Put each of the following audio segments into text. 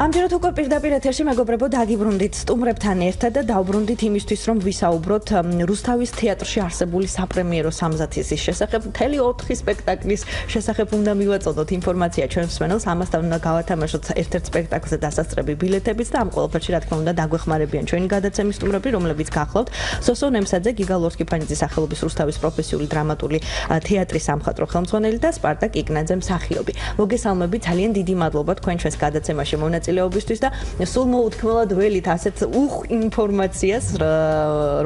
ამჯერად უკვე პირდაპირ ეთერში მეგობრებო დაგიბრუნდით სტუმრებთან ერთად და დავბრუნდით იმისთვის, რომ ვისაუბროთ რუსთავის თეატრში არსებული საპრემიერო სამზადისის შესახებ. მთელი 4 სპექტაკლის შესახებ უნდა მივაწოდოთ ინფორმაცია ჩვენს მსმენელს, ამასთან უნდა გავათამაშოთ ერთ-ერთ სპექტაკლზე დასასწრები ბილეთებიც და ამ ყველაფერში რა თქმა უნდა დაგვეხმარებიან ჩვენი გადაცემის სტუმრები, რომლებიც გახლავთ სოსო, ნემსაძე, გიგა, ლორთქიფანიძის სახელობის რუსთავის პროფესიული დრამატული თეატრის სამხატვრო ხელმძღვანელი და სპარტაკ კიკნაძემ მსახიობი. მოგესალმებით, ძალიან დიდი მადლობა თქვენ ჩვენს გადაცემაში მონაწილეობისთვის და სულ მოუთქმელად ველით ასეთ ინფორმაციას,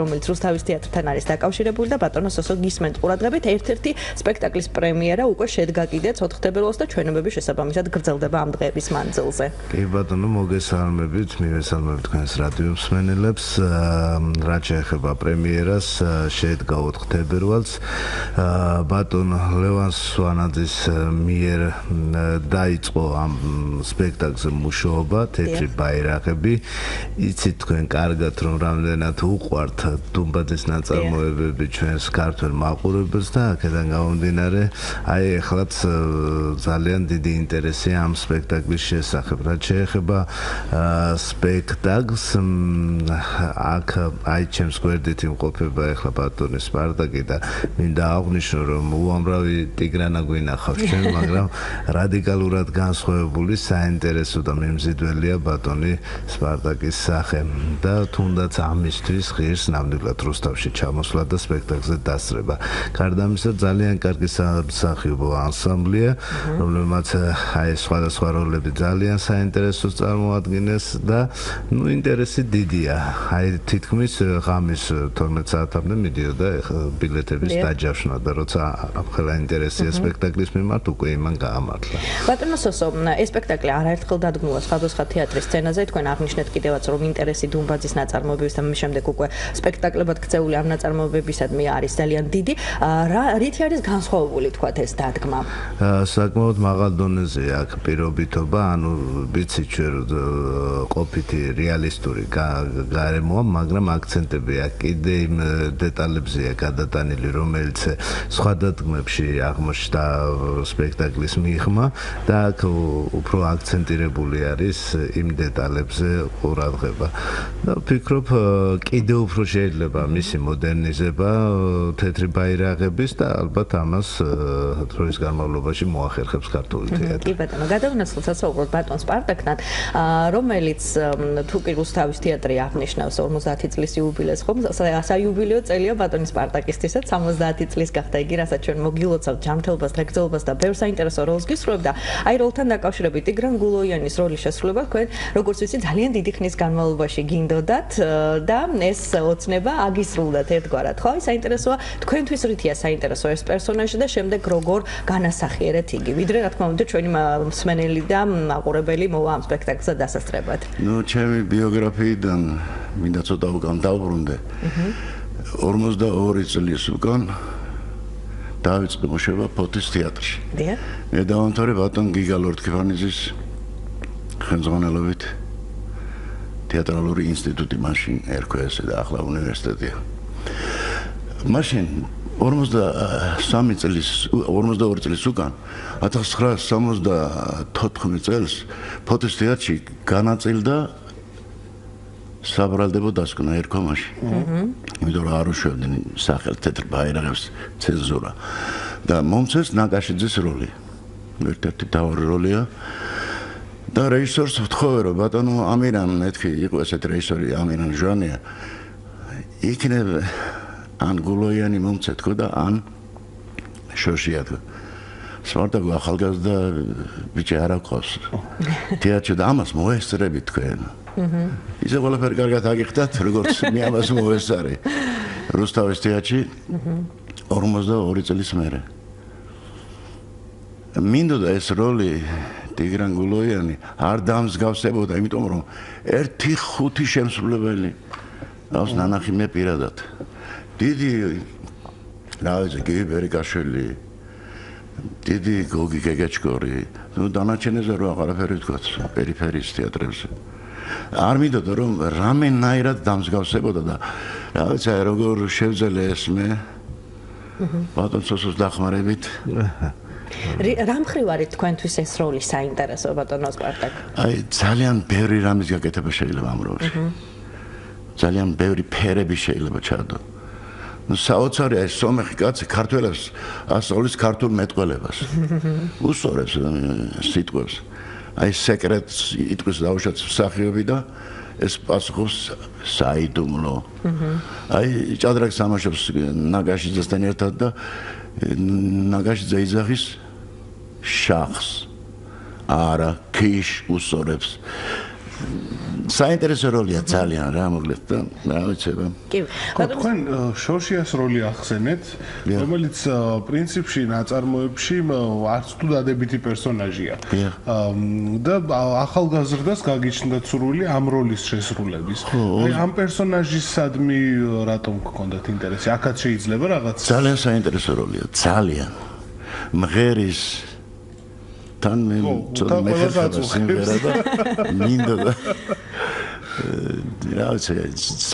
რომელიც რუსთავის თეატრთან არის დაკავშირებული და ბატონო სოსო გისმენთ ყურადღებით, ერთ-ერთი სპექტაკლის პრემიერა უკვე შედგა კიდე 4 თებერვალს და ჩვენებები შესაბამისად გრძელდება ამ დღეების მანძილზე. კი ბატონო, მოგესალმებით, მივესალმებით თქვენს რადიო მსმენელებს. რაც შეეხება პრემიერას, შედგა 4 თებერვალს. ბატონ ლევან სვანაძის მიერ დაიწყო ამ სპექტაკლზე მუშაობა, თეთრი ბაირაღები. იცით თქვენ კარგად, რომ რამდენად უყვართ დუმბაძის ნაწარმოებები ჩვენს ქართველ მაყურებელს და აქედან გამომდინარე, აი ეხლაც ძალიან დიდი ინტერესია ამ სპექტაკლის შესახებ. რაც შეეხება სპექტაკლს, აქ აი ჩემს გვერდით იმყოფება ეხლა ბატონი სპარტაკი და მინდა აღვნიშნო, რომ უამრავი ტიგრანა გვინახავს ჩვენ, მაგრამ რადიკალურად განსხვავებული საინტერესო და მემზიდველია ბატონი სპარტაკის სახე და თუნდაც ამისთვის ღირს ნამდვილად რუსთავში ჩამოსვლა და სპექტაკლზე დასწრება. გარდა ამისა, ძალიან კარგი სამსახიობო ანსამბლია, რომელმაც აი სხვადასხვა როლები ძალიან საინტერესოს წარმოადგენს და ინტერესი დიდია. აი თითქმის ღამის 12 საათამდე მიდიოდა ბილეთების დაჯავშნა და როცა ახლა ინტერესია სპექტაკლის მიმართ, უკვე იმან გაამართლა. ბატონო სოსო, ეს სპექტაკლი არაერთხელ დადგმულა სხვადასხვა თეატრის სცენაზე, თქვენ აღნიშნეთ კიდევაც, რომ ინტერესი დუმბაძის ნაწარმოებების და მის შემდეგ უკვე სპექტაკლებად ქცეული ამ ნაწარმოებებისადმი არის ძალიან დიდი. რითი არის განსხვავებული თქვათ ეს დადგმა? საკმაოდ მაღალ დონეზე აქვს პირობითობა, ანუ ვიცი ჩვენ ყოფითი რეალისტური გარემოა, მაგრამ აქცენტები აქ კიდე იმ დეტალებზეა გადატანილი, რომელიც სხვა დადგმებში აღმოჩნდა სპექტაკლის მიღმა და აქ უფრო აქცენტირებული არის იმ დეტალებზე ყურადღება. და ვფიქრობ, კიდე უფრო შეიძლება მისი მოდერნიზება თეთრი ბაირაღების და ალბათ ამას დროის განმავლობაში მოახერხებს ქართული თეატრი. კი ბატონო, გადავინაცვლოთ საუბრობთ ბატონ სპარტაკთან, რომელიც თუ კი რუსთავის თეატრი აღნიშნავს 50 წლის იუბილეს, ხომ? საიუბილეო წელია ბატონი სპარტაკისტვისაც, 70 წლის გახდა იგი, რასაც ჩვენ მოგილოცავთ ჯანმრთელობას, რეგრძელობას და ბევრ საინტერესო როლს გისურვებდა. აი როლთან დაკავშირებით ტიგრან გულოიანის როლის შესრულება თქვენ, როგორც ვიცი, ძალიან დიდი ხნის განმავლობაში გინდოდათ და ეს ოცნება აგისრულდათ ერთგვარად, ხო? საინტერესოა, თქვენთვის რითია საინტერესო ეს პერსონაჟი და შემდეგ როგორ განასახიერეთ იგი, ვიდრე რა თქმა უნდა ჩვენი მსმენელი და მაყურებელი მოვა ამ სპექტაკლზე დასასწრებად. ჩემი ბიოგრაფიიდან მინდა ცოტა უკან დავბრუნდე. 42 წლის უკან დავიწყე მუშაობა ფოთის თეატრში. მე დავამთავრე ბატონ გიგა ლორთქიფანიძის ხელმძღვანელობით თეატრალური ინსტიტუტი, მაშინ ერქვა ესე და ახლა უნივერსიტეტია. მაშინ 42 წლის უკან 1974 წელს ფოთის თეატრში განაწილდა საბრალდებო დასკვნა ერქვა მაშინ. იმიტომ რომ არ უშვებდნენ სახელს თეთრ ბაირაღებს ცენზურა და მომწეს ნაკაშიძის როლი. ერთ-ერთი მთავარი როლია. და რეჟისორს ვთხოვე, რომ ბატონო ამირან მეთქი იყო ესეთ რეჟისორი ამირან ჟანია. იქნებ ან გულოიანი მომწეთქო და ან შოშია თქო. სპარტაკ ახალგაზრდა ბიჭი არ აქვს. თეატრში და ამას მოესწრებით თქვენ. ისე ყველაფერი კარგად აგიხდათ, როგორც მე ამას მოესწარი. რუსთავის თეატრში 42 წლის მერე. მინდოდა ეს როლი ტიგრან გულოიანი არ დამსგავსებოდა, იმიტომ რომ 1-5 შემსრულებელიავს ნანახი მე პირადად. დიდი რა ვიცი, გიბერიკაშვილი, დიდი გოგი გეგეჩკორი, დანარჩენებზე რო აღარაფერი ვთქვათ, პერიფერიის თეატრებზე. არ მინდოდა რომ რამენაირად დამსგავსებოდა და რა ვიცი, როგორ შევძელე ეს მე ბატონ სოსოს დახმარებით რა მხრივ არის თქვენთვის ეს როლი საინტერესო ბატონო სპარტაკ? აი ძალიან ბევრი რამის გაკეთება შეიძლება ამ როლში. ძალიან ბევრი ფერები შეიძლება ჩადო. საოცარი აი სომეხი კაცი ქართველებს ასწავლის ქართულ მეტყველებას. უსწორებს სიტყვებს. აი სეკრეტს იტყვის დაუშვათ მსახიობი და ეს პასუხობს საიდუმლო. აი ჭადრაკს ამაშობს ნაგაშიძესთან ერთად და ნაგაშიძე იძახის შახს. არა, ქიშ უსწორებს. საინტერესო როლია ძალიან რა მოკლედ და რა ვიცება. კი, თქვენ შორშიას როლი ახსენეთ, რომელიც პრინციპში ნაწარმოებში არც თუ დადებითი პერსონაჟია. და ახალგაზრდას გაგიჩნდა სურვილი ამ როლის შესრულების. აი ამ პერსონაჟისადმი რატომ გქონდათ ინტერესი? აქაც შეიძლება რაღაც ძალიან საინტერესო როლია, ძალიან. მღერის თან მე ცოტა სიმღერა და მინდა და რა ვიცი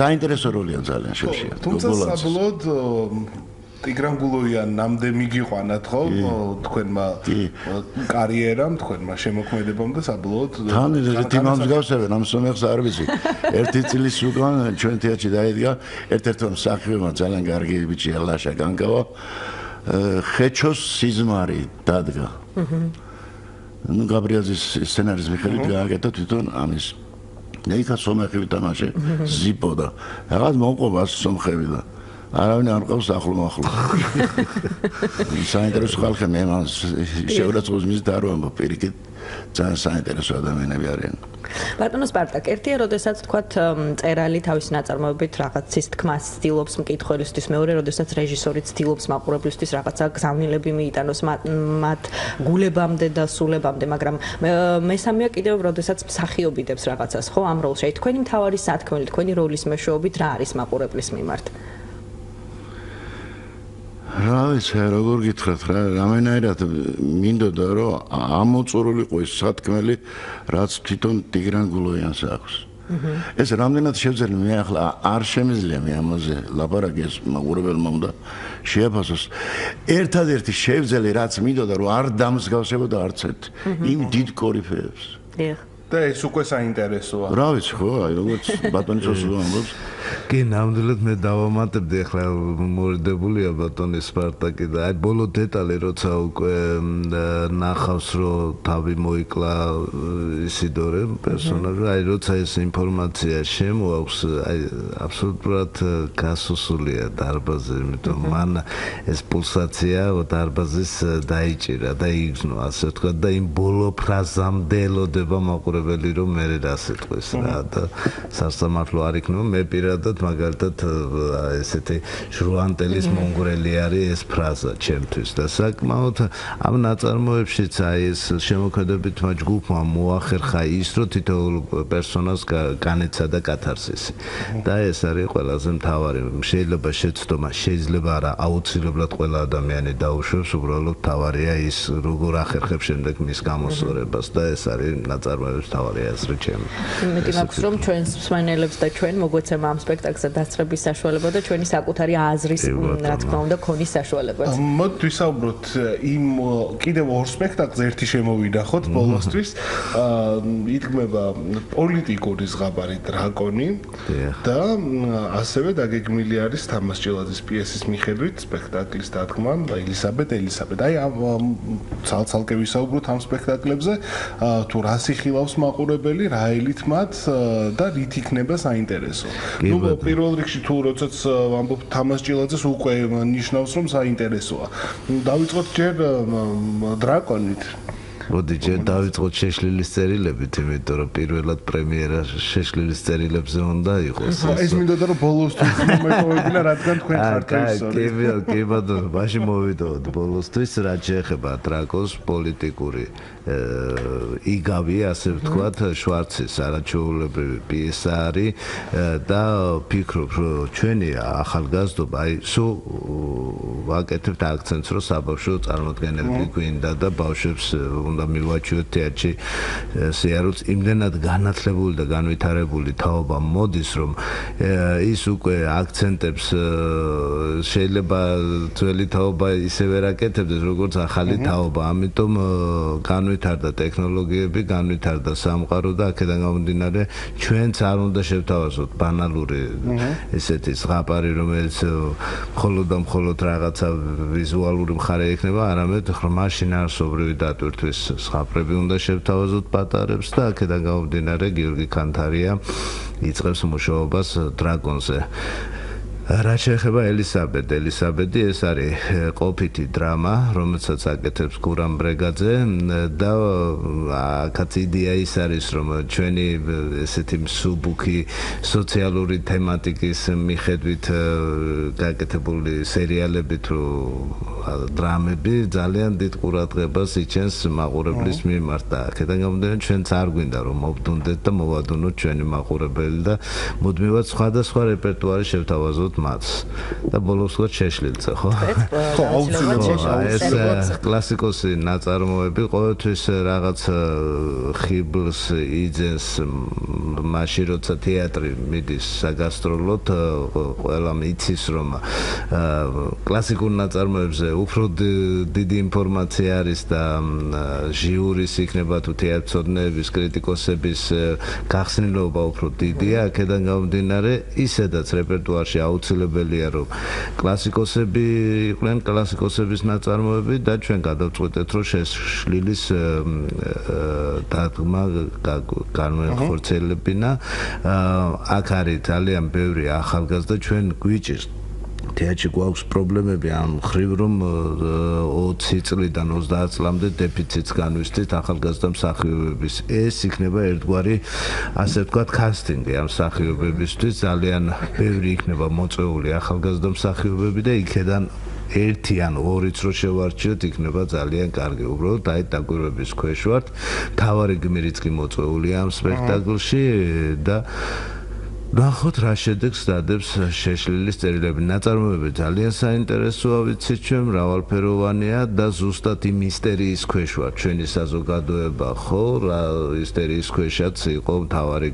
საინტერესო როლია ძალიან შორშია. თუმცა საბოლოოდ ტიგრანგულოიან ნამდე მიგიყვანათ ხო თქვენმა კარიერამ, თქვენმა შემოქმედებამ და საბოლოოდ თან ერთი მომსგავსებენ ამ სომეხს არ ვიცი. ერთი წლის უკან ჩვენ თეატრში დაიდგა ერთ-ერთმა მსახიობმა ძალიან კარგი ბიჭია ლაშა განკავა ხეჩოს სიზმარი დადგა. ნუ გაბრიაძის სცენარის მიხედვით გააკეთა თვითონ ამის. ნეიქა სომეხი ვიტამაშე ზიპოდა. რაღაც მომყობა სომხები და არავინ არ ყავს ახლო-ახლო. საინტერესო ხალხი მე მას შეურაცხყოფს მის და არ ვამბობ პირიქით. ძალიან საინტერესო ადამიანები არიან. ბატონო სპარტაკ, ერთია, როდესაც თქვათ წერალი თავის ნაწარმოებით რაღაცის თქმას ცდილობს მკითხველისთვის, მეორე, როდესაც რეჟისორი ცდილობს მაყურებლისთვის რაღაცა გზავნილები მიიტანოს მათ გულებამდე და სულებამდე, მაგრამ მესამეა კიდევ, როდესაც მსახიობიდებს რაღაცას, ხო, ამ როლში. თქვენი მთავარი სათქმელი, თქვენი როლის მეშვეობით რა არის მაყურებლის მიმართ? რა ვიცი, როგორ გითხრათ რა, რამენაირად მინდოდა რომ ამოწურულიყო ის სათქმელი, რაც თვითონ ტიგრანგულოიანს აქვს. ეს რამდენად შევძელი მე ახლა არ შემიძლია მე ამაზე ლაპარაკი ეს მაყურებელმა უნდა შეაფასოს. ერთადერთი შევძელი რაც მინდოდა რომ არ დამსგავსებოდა არც ერთი იმ დიდ კორიფეებს. და ეს უკვე საინტერესოა. რა ვიცი ხო, აი როგორც ბატონი სოსო ამბობს. კი, ნამდვილად მე დავამატებდი ახლა მორიდებულია ბატონი სპარტაკი და აი ბოლო დეტალი როცა უკვე ნახავს რომ თავი მოიკლა ისიდორე პერსონაჟი, აი როცა ეს ინფორმაცია შემოაქვს, აი აბსოლუტურად გასუსულია დარბაზი, იმიტომ მან ეს პულსაცია დარბაზის დაიჭირა და იგზნო ასე ვთქვათ და იმ ბოლო ფრაზამდე ელოდება მაყურებელი რომ მე რა სიტყვის რა და სასამართლო არ იქნება მე პირადად მაგალითად ესეთი ჟრუანტელის მონგრელი არის ეს ფრაზა ჩემთვის და საკმაოდ ამ ნაწარმოებშიც აი ეს შემოქმედებითმა ჯგუფმა მოახერხა ის რომ თითოეულ პერსონაჟს განეცა და კათარსისი და ეს არის ყველაზე მთავარი შეიძლება შეცდომა შეიძლება არა აუცილებლად ყველა ადამიანი დაუშვებს უბრალოდ მთავარია ის როგორ ახერხებს შემდეგ მის გამოსწორებას და ეს არის ნაწარმოების მთავარი აზრი ჩემი მეტი მაქვს რომ ჩვენს მსმენელებს და ჩვენ მოგვეცემა ამ სპექტაკლზე დასწრების საშუალება და ჩვენი საკუთარი აზრის რა თქმა უნდა ქონის საშუალებაც. მოდით ვისაუბროთ იმ კიდევ ორ სპექტაკლზე ერთი შემოვიდა ხოთ ბოლოსთვის იდგმება პოლიტიკური ზღაპარი დრაკონი და ასევე დაგეგმილი არის თამაზ ჭილაძის პიესის მიხედვით სპექტაკლის დადგმა ელისაბედ. აი ცალ-ცალკე ვისაუბროთ ამ სპექტაკლებზე თუ რას იხილავს მაყურებელი, რა ელით მათ და რით იქნება საინტერესო. ნუ პირველ რიგში თუ როდესაც ვამბობ თამაზ ჭილაძეს უკვე ნიშნავს რომ საინტერესოა. დავიწყოთ ჯერ დრაკონით. მოდი ჯერ დავიწყოთ შეშლილის წერილებით, იმიტომ რომ პირველად პრემიერა შეშლილის წერილებზე უნდა იყოს. ეს მინდოდა რომ ბოლოსთვის მომეტოვებინა, რადგან თქვენ ხართ რეჟისორი. კი ბატონო, მაშინ მოვიდოდ ბოლოსთვის, რაც შეეხება დრაკონს პოლიტიკური იგავი, ასე ვთქვათ, შვარცის არაჩვეულებრივი პიესა არის და ფიქრობ, რომ ჩვენი ახალგაზრდობა, აი, სულ ვაკეთებთ აქცენტს, რომ საბავშვო წარმოდგენები გვინდა და ბავშვებს უნდა მივაჩვიოთ თეატრში სიარულს იმდენად განათლებული და განვითარებული თაობა მოდის რომ ის უკვე აქცენტებს შეიძლება ძველი თაობა ისე ვერ აკეთებდეს როგორც ახალი თაობა ამიტომ განვითარდა ტექნოლოგიები განვითარდა სამყარო და აქედან გამომდინარე ჩვენც არ უნდა შევთავაზოთ ბანალური ესეთი ზღაპარი რომელიც მხოლოდ და მხოლოდ რაღაცა ვიზუალური მხარე ექნება არამედ ღრმა შინაარსობრივი დატვირთვის ზღაპრები უნდა შევთავაზოთ პატარებს და აქედან გამომდინარე გიორგი კანთარია იწყებს მუშაობას დრაკონზე რაც შეეხება ელისაბედი ეს არის ყოფითი დრამა რომელსაც აკეთებს გურამ ბრეგაძე და აქაც იდეა ის არის რომ ჩვენი ესეთი მსუბუქი სოციალური თემატიკის მიხედვით გაკეთებული სერიალები თუ დრამები ძალიან დიდ ყურადღებას იჩენს მაყურებლის მიმართ და აქედან გამომდინარე ჩვენც არ გვინდა რომ მოვდუნდეთ და მოვადუნოთ ჩვენი მაყურებელი და მუდმივად სხვადასხვა რეპერტუარი შევთავაზოთ მაც და ბოლოს ვარ შეშლილზე ხო? ხო, აუცილებლად ეს კლასიკოსი ნაწარმოები ყოველთვის რაღაც ხიბლს იძენს მაშინ როცა თეატრი მიდის საგასტროლოდ ყველა იცის რომ კლასიკურ ნაწარმოებზე უფრო დიდი ინფორმაცია არის და ჟიურის იქნება თუ თეატრცოდნეების კრიტიკოსების გახსნილობა უფრო დიდია აქედან გამომდინარე ისედაც რეპერტუარში აუცილებელია რომ კლასიკოსები იყვნენ კლასიკოსების ნაწარმოები და ჩვენ გადავწყვეტეთ რომ შეშლილის დადგმა განვახორციელებინა აქ არის ძალიან ბევრი ახალგაზრდა ჩვენ გვიჭირს თეატრში გვაქვს პრობლემები ამ ხრივ რომ 20 წლიდან 30 წლამდე დეფიციტს განვისდით ახალგაზრდა მსახიობების ეს იქნება ერთგვარი ასე ვთქვათ კასტინგი ამ მსახიობებისთვის ძალიან ბევრი იქნება მოწვეული ახალგაზრდა მსახიობები და იქედან ერთი ან ორიც რო შევარჩიოთ იქნება ძალიან კარგი უბრალოდ აი დაკვირვების ქვეშ ვართ თავარი გმირიც კი მოწვეულია ამ სპექტაკლში და ნახოთ რა შედეგს დადებს შეშლილის წერილები ნაწარმოები ძალიან საინტერესოა ვიცით ჩვენ მრავალფეროვანია და ზუსტად იმ მისტერიის ქვეშ ვარ ჩვენი საზოგადოება ხო რა მისტერიის ქვეშაც იყო მთავარი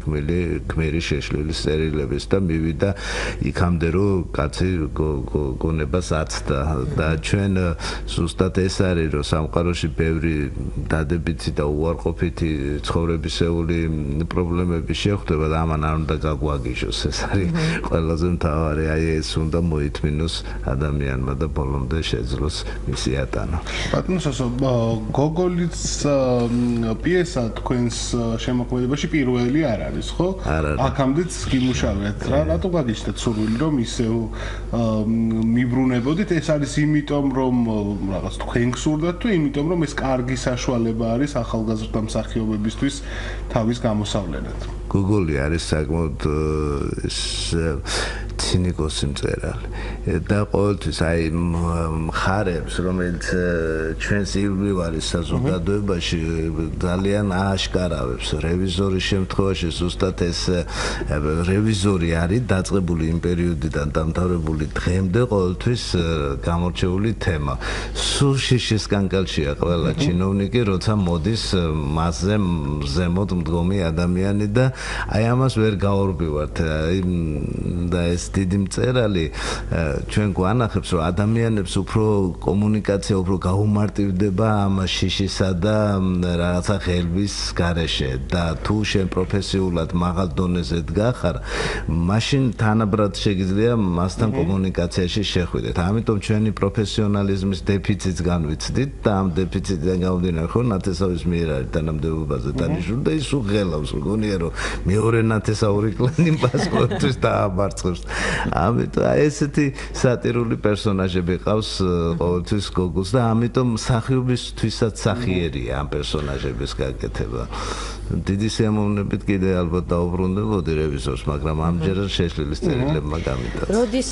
გმირი შეშლილის წერილების და მივიდა იქამდე რომ კაცი გონებას აცდა და ჩვენ ზუსტად ეს არის რომ სამყაროში ბევრი დადებითი და უარყოფითი ცხოვრებისეული პრობლემები შეხვდება და ამან არ უნდა გაგვაგიჟოს ეს არის ყველაზე მთავარი აი ეს უნდა მოითმინოს ადამიანმა და ბოლომდე შეძლოს მისი ატანა ბატონო სოსო გოგოლის პიესა თქვენს შემოქმედებაში პირველი არ არის ხო აქამდეც გიმუშავეთ რა რატო გაგიჩნდათ სურვილი რომ ისევ მიბრუნებოდით ეს არის იმიტომ რომ რაღაც თქვენ გსურდათ თუ იმიტომ რომ ეს კარგი საშუალება არის ახალგაზრდა მსახიობებისთვის თავის გამოსავლენად გოგოლი არის საკმაოდ ცინიკოსი მწერალი და ყოველთვის აი მხარებს რომელიც ჩვენს ირგვლივ საზოგადოებაში ძალიან ააშკარავებს რევიზორის შემთხვევაში ზუსტად ეს რევიზორი არის დაწყებული იმ პერიოდიდან დამთავრებული დღემდე ყოველთვის გამორჩეული თემა სულ შიშის კანკელშია ყველა ჩინოვნიკი როცა მოდის მასზე ზემოთ მდგომი ადამიანი და აი ამას ვერ გაორბივართ და ეს დიდი მწერალი ჩვენ გვანახებს რომ ადამიანებს უფრო კომუნიკაცია უფრო გაუმარტივდება ამ შიშისა და რაღაცა ხელვის გარეშე და თუ შენ პროფესიულად მაღალ დონეზე დგახარ მაშინ თანაბრად შეგიძლია მასთან კომუნიკაციაში შეხვიდეთ ამიტომ ჩვენი პროფესიონალიზმის დეფიციტს განვიცდით და ამ დეფიციტიდან გამომდინარე ხო ნათესაურის მიერ არის თანამდებობაზე დანიშნული და ის უღელავს გონია რომ მეორე ნათესაური კლანი პასპორტის დაამარცხებს ამიტომ ესეთი სატირული პერსონაჟები ყავს ყოველთვის გოგოს და ამიტომ მსახიობისთვისაც სახიერია ამ პერსონაჟების გაკეთება დიდი სიამოვნებით კიდე ალბათ დაუბრუნდებოდი რევიზორს, მაგრამ ამჯერად შეშლილის წერილებმა გამიტაცა. როდის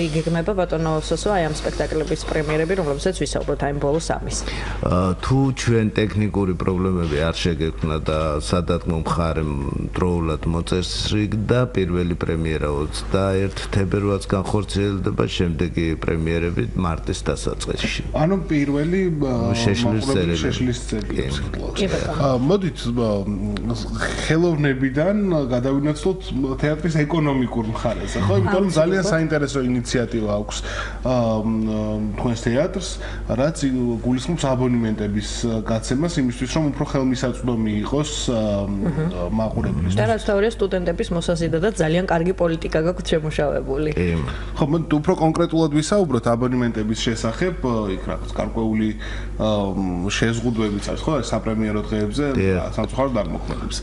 იგეგმება ბატონო სოსო აი ამ სპექტაკლების პრემიერები, რომლებსაც ვისაუბროთ აი ბოლო 3-ის? თუ ჩვენ ტექნიკური პრობლემები არ შეგექმნა და სადადგმო მხარემ დროულად მოწესრიგდა, პირველი პრემიერა 21 თებერვალს განხორციელდება, შემდეგი პრემიერები მარტის დასაწყისში. ანუ პირველი შეშლილის წერილები. მოდით ხელოვნებიდან გადავინაცვლოთ თეატრის ეკონომიკურ მხარეზე, ხო? იმიტომ რომ ძალიან საინტერესო ინიციატივა აქვს თქვენს თეატრს, რაც გულისხმობს აბონემენტების გაცემას იმისთვის, რომ უფრო ხელმისაწვდომი იყოს მაყურებლის. და რაც თავია სტუდენტების მოსაზიდად ძალიან კარგი პოლიტიკა გაქვთ შემუშავებული. ხო, მოდით უფრო კონკრეტულად ვისაუბროთ აბონემენტების შესახებ, იქ რაღაც გარკვეული შეზღუდვებიც არის, ხო, საპრემიერო დღეებზე, სამწუხაროდ არ მოქმედებს.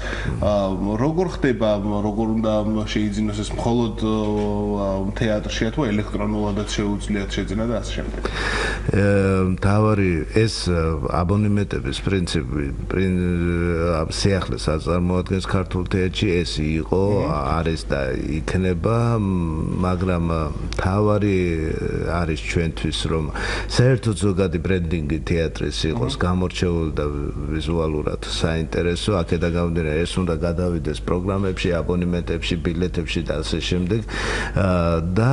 როგორ ხდება, როგორ უნდა შეიძინოს ეს მხოლოდ თეატრშია თუ ელექტრონულადაც შეუძლიათ შეძენა და ასე შემდეგ. თავარი ეს აბონემენტების პრინციპი სიახლეს წარმოადგენს ქართულ თეატრში, ეს იყო, არის და იქნება, მაგრამ თავარი არის ჩვენთვის, რომ საერთოდ ზოგადი ბრენდინგი თეატრის იყოს გამორჩეული და ვიზუალურად საინტერესო, აქედან გამომდინარე ეს უნდა გადავიდეს პროგრამებში, აბონემენტებში, ბილეთებში და ასე შემდეგ და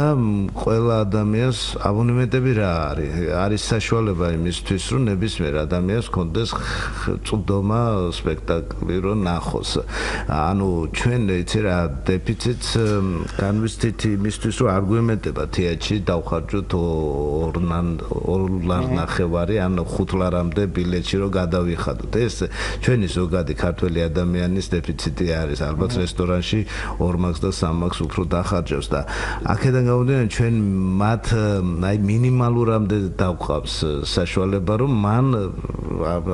ყველა ადამიანს აბონემენტები რა არის? არის საშუალება იმისთვის, რომ ნებისმიერ ადამიანს ჰქონდეს წვდომა სპექტაკლი რო ნახოს. ანუ ჩვენ იცი რა დეფიციტს განვიცდით იმისთვის, რომ არ გვემეტება თეატრში დავხარჯოთ 2 ლარნახევარი ან 5 ლარამდე ბილეთში რო გადავიხადოთ. ეს ჩვენი ზოგადი ქართველი ადამიანის დეფიციტი არის. ალბათ რესტორანში 2 მაქვს და 3 მაქვს უფრო დახარჯავს და აქედან გამომდინარე ჩვენ მათ აი მინიმალურამდე დავყავს საშუალება, რომ მან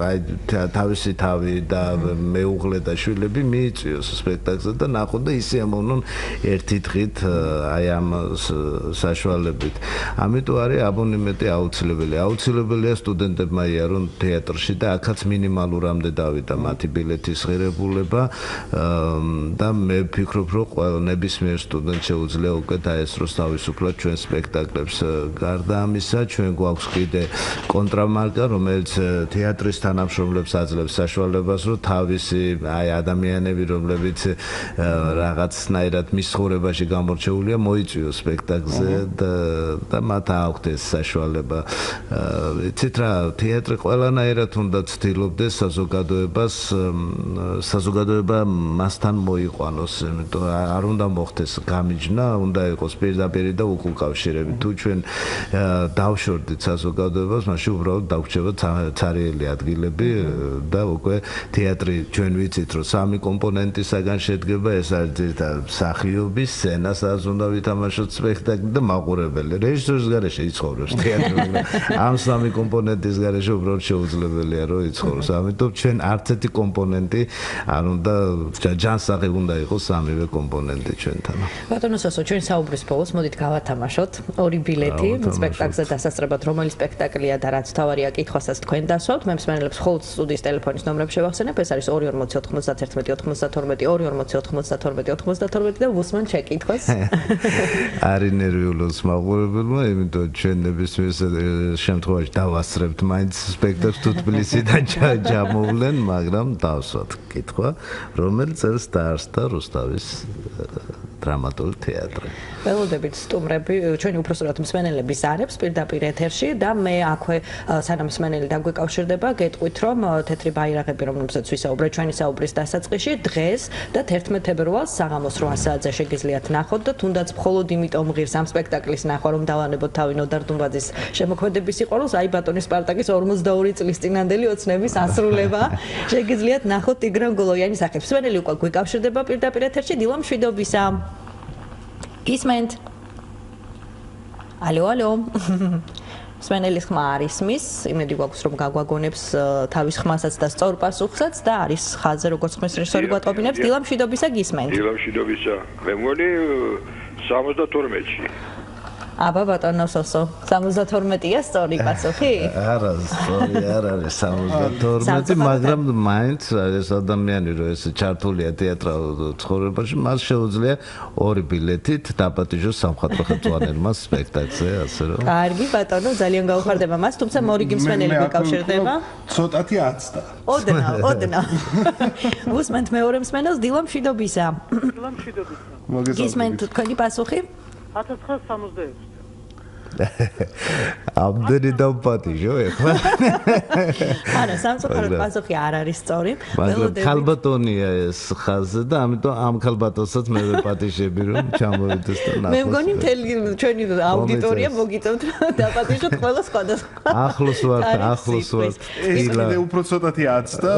აი თავისი თავი და მეუღლე და შვილები მიიწვიოს სპექტაკლზე და ნახონ და ისიამოვნონ ერთი დღით აი ამ საშუალებით. ამიტომ არის აბონემენტი აუცილებელი. აუცილებელია სტუდენტებმა იარონ თეატრში და აქაც მინიმალურამდე დავიდა მათი ბილეთის ღირებულება და მე ვფიქრობ, რომ ყველა ნებისმიერ სტუდენტს შეუძლია უკვე დაესწროს თავისუფლად ჩვენ სპექტაკლებს. გარდა ამისა, ჩვენ გვაქვს კიდე კონტრამარკა, რომელიც თეატრის თანამშრომლებს აძლევს საშუალებას, რომ თავისი აი ადამიანები, რომლებიც რაღაცნაირად მის ცხოვრებაში გამორჩეულია, მოიწვიოს სპექტაკლზე და მათ აქვთ ეს საშუალება. იცით რა, თეატრი ყველანაირად უნდა ცდილობდეს საზოგადოება მასთან მოიყვანოს, იმიტომ არ უნდა მოხდეს გამიჯნა, უნდა იყოს პირდაპირ და უკავშირები. თუ ჩვენ დავშორდით საზოგადოებას, მაშინ უბრალოდ დაგვჭირდება ცარიელი ადგილები და უკვე თეატრი ჩვენ ვიცით, რომ 3 კომპონენტისაგან შედგება, ეს არის ძირითადად მსახიობი, სცენა, სადაც უნდა ვითამაშოთ სპექტაკლი და მაყურებელი. რეჟისორის გარეშე იცხოვრებს თეატრი. ამ 3 კომპონენტის გარეშე უბრალოდ შეუძლებელია რომ იცხოვროს. ამიტომ ჩვენ არც ერთი კომპონენტი არ უნდა ჯანსაღი უნდა იყოს 3-ვე კომპონენტი ჩვენთან. ბატონო სოსო, ჩვენ საუბრის ბოლოს მოდით გავათამაშოთ 2 ბილეთი სპექტაკლზე დასასწრებად, რომელი სპექტაკლია და რაც თავარია კითხვასაც თქვენ დასვავთ. მე მსმენელებს მხოლოდ სტუდიის ტელეფონის ნომრებს შევახსენებ, ეს არის 24091929292 და ვუსმენ შეკითხვას. არის ნერვიულობს მაყურებელმა, იმიტომ ჩვენ ნებისმიერ შემთხვევაში დავასწრებთ მაინც სპექტაკლს თუ თბილისიდან ჩამოვლენ, მაგრამ დავსვათ კითხვა, რომელ წელს დაარსდა რუსთავის დრამატული თეატრი. ველოდებით სტუმრები, ჩვენი უпроსტად მსმენელები ზარებს პირდაპირ ეთერში და მე აქვე სანამ მსმენელი დაგვეკავშირდება, გეტყვით რომ თეთრი ბაირაღები, რომელსაც ვისაუბრეთ ჩვენი საუბრის დასაწყისში, დღეს და 11 თებერვალს საღამოს 8 საათზე შეგიძლიათ ნახოთ და თუნდაც მხოლოდ იმიტომ ღირს ამ სპექტაკლის ნახვა, რომ დავანებოთ თავი ნოდარ დუმბაძის შემოქმედების სიყვარულს, აი ბატონი სპარტაკის 42 წლის წინანდელი ოცნების ასრულება შეგიძლიათ ნახოთ ტიგრან გოლოიანის სახით. მსმენელი უკვე გვეკავშირდება პირდაპირ ეთერში, დილა მშვიდობისა. გისმენთ? ალო. მსმენელის ხმა არ ისმის, იმედი გვაქვს რომ გაგვაგონებს თავის ხმასაც და სწორ პასუხსაც და არის ხაზზე როგორც ხმის რეჟისორი გვატყობინებს. დილა მშვიდობისა, გისმენთ? დილა მშვიდობისა. მე მგონი 72-ში. აბა ბატონო სოსო 72-ია სწორი პასუხი? არა, სწორი არ არის 72, მაგრამ მაინც ეს ადამიანი რო ეს ჩართულია თეატრალურ ცხოვრებაში, მას შეუძლია 2 ბილეთით დაპატიჟოს სამხატვრო ხელმძღვანელმა სპექტაკლზე, ასე რომ. კარგი ბატონო, ძალიან გაუხარდება მას, თუმცა მორიგი მსმენელი გაკავშირდება. ცოტათი აცდა. ოდნა. უსმენთ მეორე მსმენელს დილა მშვიდობისა. დილა მშვიდობისა. გისმენთ თქვენი პასუხი? 1966. ამდენი დავპატიჟო ეხლა. არა, სამწუხაროდ პასუხი არ არის სწორი. მაგრამ ქალბატონია ეს ხაზზე და ამიტომ ამ ქალბატონსაც მე ვეპატიჟები რომ ჩამოვიდეს და ნახოს. მე მგონი მთელი ჩვენი აუდიტორია მოგიწევთ დაპატიჟოთ ყველა სხვადასხვა. ახლოს ვარ. ეს კიდე უფრო ცოტათი აცდა.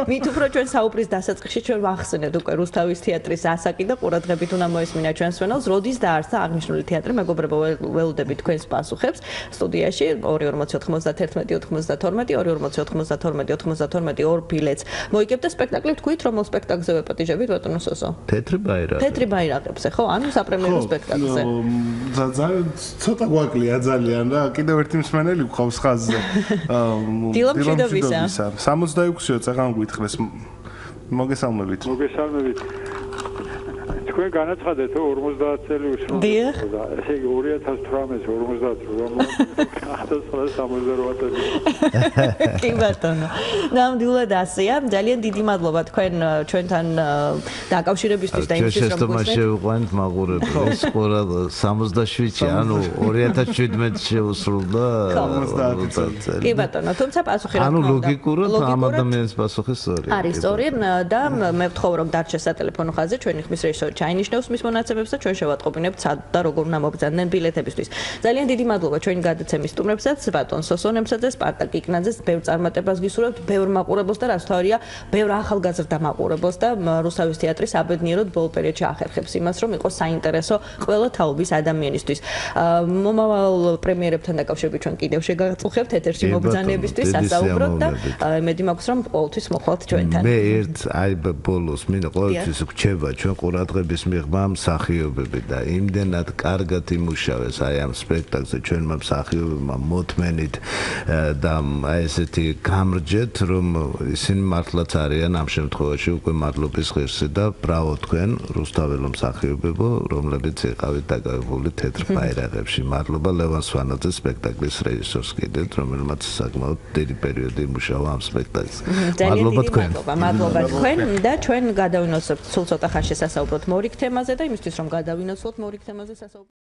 მით უფრო ჩვენ საუბრის დასაწყისში ჩვენ ვახსენეთ უკვე რუსთავის თეატრის ასაკი და ყურადღებით უნდა მოესმინა ჩვენს მსმენელს, როდის დაარსდა აღნიშნული თეატრი, მეგობრებო, ველოდებით თქვენს პასუხებს სტუდიაში 24092 2 ბილეთს მოიგებთ და სპექტაკლი თქვით, რომელ სპექტაკლზე ვეპატიჟებით ბატონო სოსო? თეთრი ბაირაღები. თეთრი ბაირაღებზე, ხო? ანუ საპრემიერო სპექტაკლზე. ცოტა გვაკლია ძალიან რა, კიდევ ერთი მსმენელი გვყავს ხაზზე. დილა მშვიდობისა. 66-იო წაღან გვითხრეს. მოგესალმებით. მოგესალმებით. თქვენ განაცხადეთ 50 წელი უშუალოდ. დიახ. ესე იგი 2018 50 კი ბატონო. ნამდვილად ასეა. ძალიან დიდი მადლობა თქვენ ჩვენთან დაკავშირებისთვის და იმისთვის რომ გესწრებით შევყვანთ მაღურებელს ყურა 67-ში, ანუ 2017 შეუსრულდა 50 წელი. კი ბატონო, თუმცა პასუხი რა ანუ ლოგიკურად ამ ადამიანის პასუხი სწორია. არის სწორი და მე ვთხოვ რომ დარჩეს სატელეფონო ხაზზე ჩვენი ხმის რეჟისორი ჩაინიშნებს მის მონაცემებს და ჩვენ შევატყობინებთ სად და როგორ უნდა მოგბრძანდნენ ბილეთებისთვის. ძალიან დიდი მადლობა ჩვენი გადაცემის სტუმრებსაც, ბატონ სოსო ნემსაძეს, სპარტაკ კიკნაძეს, ბევრ წარმატებას გისურვებთ, ბევრ მაყურებელს და რაც თავია, ბევრ ახალგაზრდა მაყურებელს და რუსთავის თეატრი საბედნიეროდ ბოლო პერიოდში ახერხებს იმას, რომ იყოს საინტერესო ყველა თაობის ადამიანისთვის. მომავალ პრემიერებთან დაკავშირებით ჩვენ კიდევ შეგაწუხებთ ეთერში მობრძანებისთვის სასაუბროთ და იმედი მაქვს რომ ყოველთვის მოხვალთ ჩვენთან. მე ბოლოს მინდა ყოველთვის გრჩება ჩვენ ყურადღების მიღმა მსახიობები და იმდენად კარგად იმუშავეს აი ამ სპექტაკლზე ჩვენმა მსახიობებმა მოთმენით და აი ესეთი გამრჯეთ რომ ისინი მართლაც არიან ამ შემთხვევაში უკვე მადლობის ღირსი და ბრავო თქვენ რუსთაველო მსახიობებო რომლებიც იყავით დაკავებული თეთრ ბაირაღებში. მადლობა ლევან სვანაძეს სპექტაკლის რეჟისორს კიდევ რომელმაც საკმაოდ დიდი პერიოდი იმუშავა ამ სპექტაკლზე. მადლობა თქვენ. მადლობა თქვენ და ჩვენ გადავინოცებთ სულ ცოტა ხანში სასაუბროთ მორიგ თემაზე და იმისთვის რომ გადავინოცოთ მორიგ თემაზე სასაუბროთ